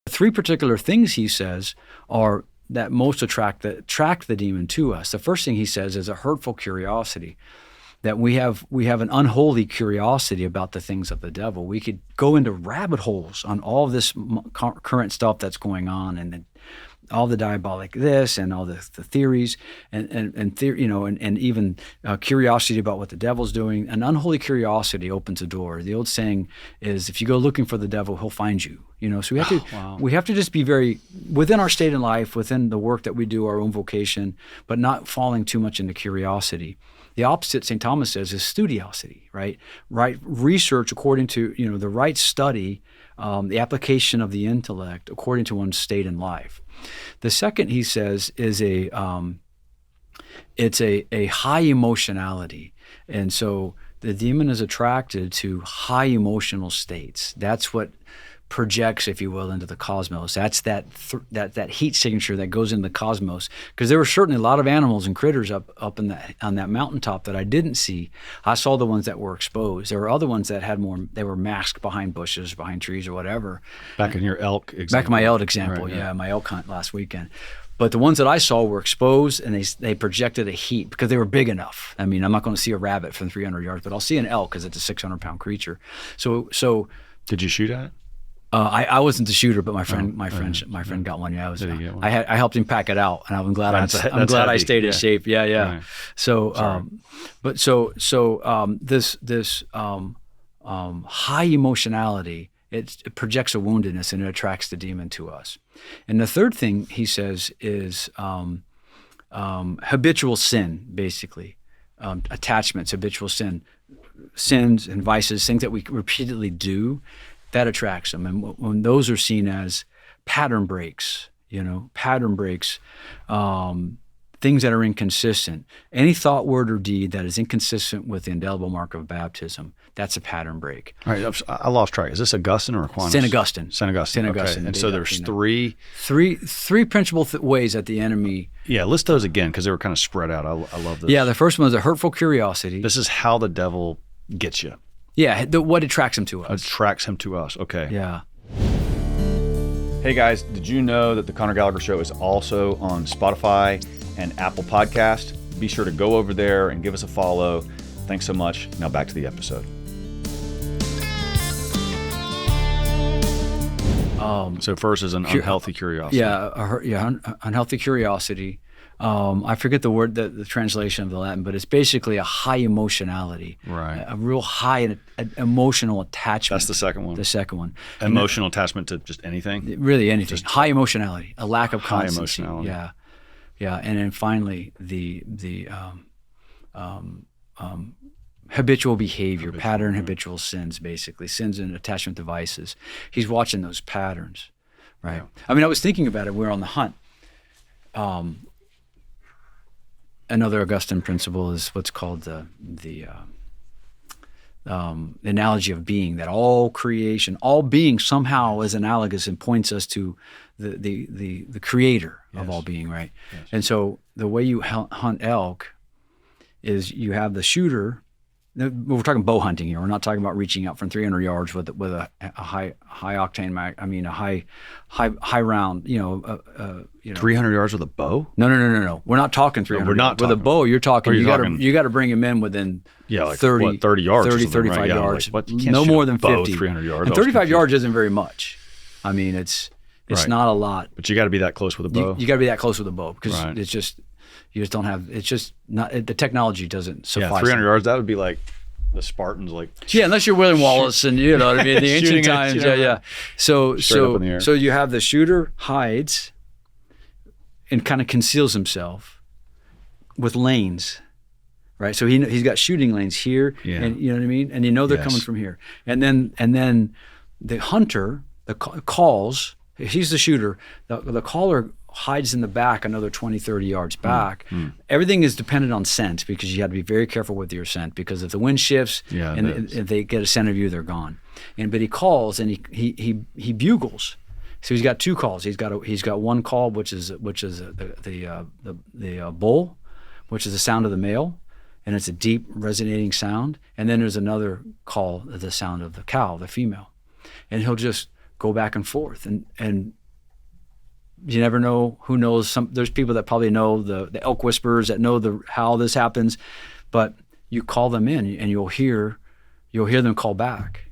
Three particular things he says are that most attract the demon to us. The first thing he says is a hurtful curiosity, that we have an unholy curiosity about the things of the devil. We could go into rabbit holes on all this current stuff that's going on, and all the diabolic this and all the theories and even curiosity about what the devil's doing. An unholy curiosity opens a door. The old saying is, if you go looking for the devil, he'll find you. So we have to just be very within our state in life, within the work that we do, our own vocation, but not falling too much into curiosity. The opposite, St. Thomas says, is studiosity, right? Right research according to the right study, the application of the intellect according to one's state in life. The second, he says, is it's a high emotionality, and so the demon is attracted to high emotional states. That's what projects, if you will, into the cosmos. That's that heat signature that goes into the cosmos. Because there were certainly a lot of animals and critters up on that mountaintop that I didn't see. I saw the ones that were exposed. There were other ones that had more. They were masked behind bushes, behind trees, or whatever. Back in your elk example. Back in my elk example, right, yeah, my elk hunt last weekend. But the ones that I saw were exposed, and they projected a heat because they were big enough. I mean, I'm not going to see a rabbit from 300 yards, but I'll see an elk because it's a 600-pound creature. So did you shoot at it? I wasn't the shooter, but my friend got one. Yeah, I helped him pack it out, and I'm glad I stayed in shape. Yeah. Right. So, this high emotionality, it projects a woundedness and it attracts the demon to us. And the third thing he says is habitual sin, basically, attachments, habitual sin, sins and vices, things that we repeatedly do. That attracts them. And when those are seen as pattern breaks, things that are inconsistent, any thought, word, or deed that is inconsistent with the indelible mark of baptism, that's a pattern break. All right, I lost track. Is this Augustine or Aquinas? Saint Augustine. Okay. And so there's three principal ways that the enemy. Yeah, list those again because they were kind of spread out. I love this. Yeah, the first one is a hurtful curiosity. This is how the devil gets you. Yeah, what attracts him to us. Attracts him to us, okay. Yeah. Hey guys, did you know that the Conor Gallagher Show is also on Spotify and Apple Podcast? Be sure to go over there and give us a follow. Thanks so much. Now back to the episode. So first is an unhealthy curiosity. Yeah, unhealthy curiosity. I forget the word, the translation of the Latin, but it's basically a high emotionality, right? A real high emotional attachment. That's the second one. The second one. Emotional attachment to just anything? Really anything. Just high emotionality, a lack of constancy. High emotionality. Yeah. And then finally, the habitual behavior, pattern habitual sins, basically. Sins and attachment devices. He's watching those patterns, right? Yeah. I mean, I was thinking about it. We were on the hunt. Another Augustine principle is what's called the analogy of being, that all creation, all being somehow is analogous and points us to the creator of all being, right? Yes. And so the way you hunt elk is you have the shooter. We're talking bow hunting here. We're not talking about reaching out from 300 yards with a high octane mag. I mean, a high round. 300 yards with a bow? No. We're not talking 300. We're not with a bow. You're talking. You got to bring him in within 30 yards, 35 right? yards. Like, no more than 50. 300 yards. And 35 yards isn't very much. I mean, it's not a lot. But you got to be that close with a bow. You got to be that close with a bow because it's just. You just don't have. It's just not. The technology doesn't suffice. Yeah, 300 yards. That would be like the Spartans, like. Yeah, unless you're William Wallace, and you know what I mean. The ancient times. Yeah. So you have the shooter hides, and kind of conceals himself with lanes, right? So he's got shooting lanes here, and you know what I mean. And they're coming from here, and then the hunter calls. He's the shooter. The caller hides in the back another 20, 30 yards back. Everything is dependent on scent because you have to be very careful with your scent because if the wind shifts and if they get a scent of you, they're gone. But he calls and he bugles. So he's got two calls. He's got one call which is the bull, which is the sound of the male, and it's a deep resonating sound. And then there's another call, the sound of the cow, the female, and he'll just go back and forth, and you never know who knows. There's people that probably know the elk whisperers that know how this happens, but you call them in and you'll hear them call back.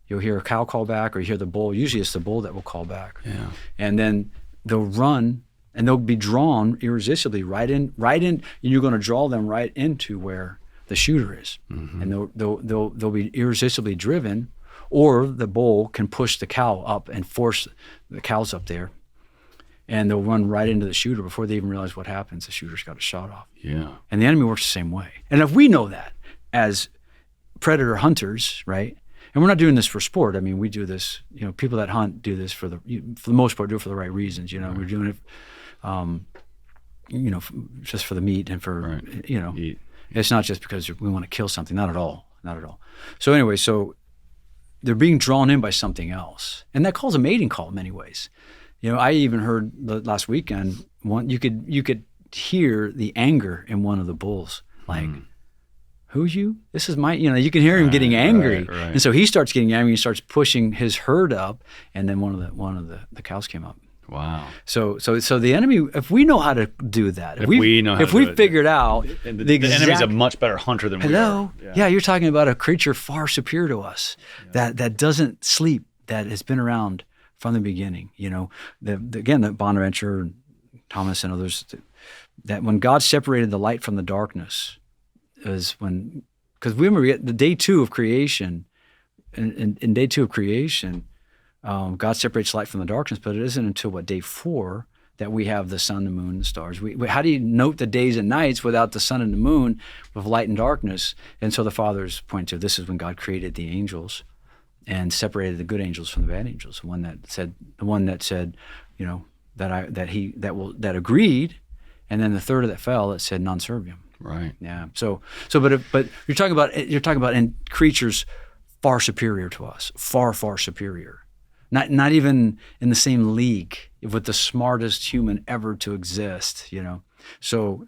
You'll hear a cow call back, or you hear the bull. Usually it's the bull that will call back. Yeah. And then they'll run and they'll be drawn irresistibly right in, and you're going to draw them right into where the shooter is. Mm-hmm. And they'll be irresistibly driven, or the bull can push the cow up and force the cows up there. And they'll run right into the shooter before they even realize what happens. The shooter's got a shot off. Yeah. And the enemy works the same way. And if we know that as predator hunters, right? And we're not doing this for sport. I mean, we do this, people that hunt do this for the most part, do it for the right reasons. Right. We're doing it, just for the meat and for, Eat. It's not just because we want to kill something. Not at all. Not at all. So anyway, they're being drawn in by something else. And that call's a mating call in many ways. I even heard last weekend, you could hear the anger in one of the bulls, like, who's you? This is my, you can hear him getting angry. Right. And so he starts getting angry and starts pushing his herd up. And then one of the cows came up. Wow. So the enemy, if we know how to do that, if we figured out the enemy's a much better hunter than we are. Yeah, you're talking about a creature far superior to us that doesn't sleep, that has been around from the beginning. The Bonaventure and Thomas and others, that when God separated the light from the darkness is when, because we remember the day 2 of creation, in day 2 of creation, God separates light from the darkness, but it isn't until day 4 that we have the sun, the moon, and the stars. How do you note the days and nights without the sun and the moon, with light and darkness? And so the Father's point to this is when God created the angels and separated the good angels from the bad angels. The one that said, that agreed, and then the third that fell that said non serviam. Right. Yeah. But you're talking about in creatures far superior to us, far superior. Not even in the same league with the smartest human ever to exist, So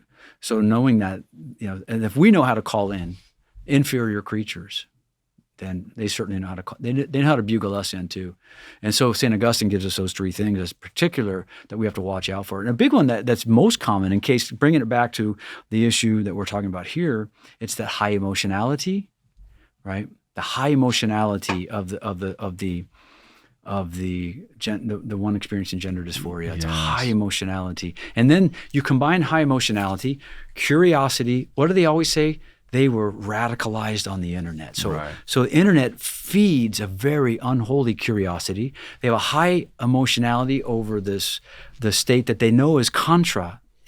knowing that, and if we know how to call in inferior creatures, then they certainly know how to they know how to bugle us in too. And so Saint Augustine gives us those 3 things as particular that we have to watch out for. And a big one that's most common, in case, bringing it back to the issue that we're talking about here, it's that high emotionality, right? The high emotionality of the one experiencing gender dysphoria. It's high emotionality. And then you combine high emotionality, curiosity. What do they always say? They were radicalized on the internet. So the internet feeds a very unholy curiosity. They have a high emotionality over the state that they know is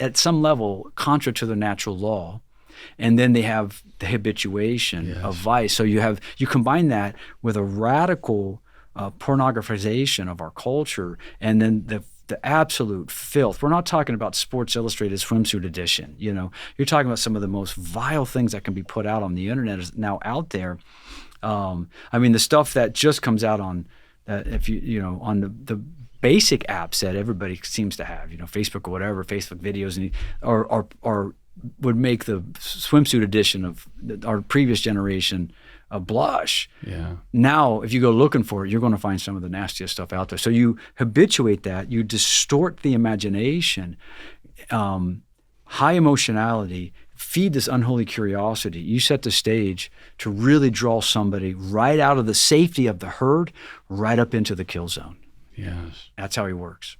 at some level, contra to the natural law. And then they have the habituation of vice. So you combine that with a radical pornographization of our culture, and then the absolute filth. We're not talking about Sports Illustrated swimsuit edition. You're talking about some of the most vile things that can be put out on the internet is now out there. The stuff that just comes out on on the basic apps that everybody seems to have, Facebook or whatever, Facebook videos, and or would make the swimsuit edition of our previous generation a blush. Yeah. Now, if you go looking for it, you're going to find some of the nastiest stuff out there. So you habituate that, you distort the imagination, high emotionality, feed this unholy curiosity. You set the stage to really draw somebody right out of the safety of the herd, right up into the kill zone. Yes. That's how he works.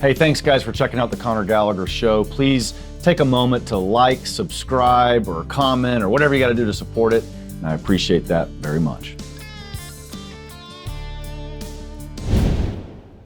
Hey, thanks guys for checking out the Conor Gallagher Show. Please take a moment to like, subscribe, or comment, or whatever you got to do to support it. And I appreciate that very much.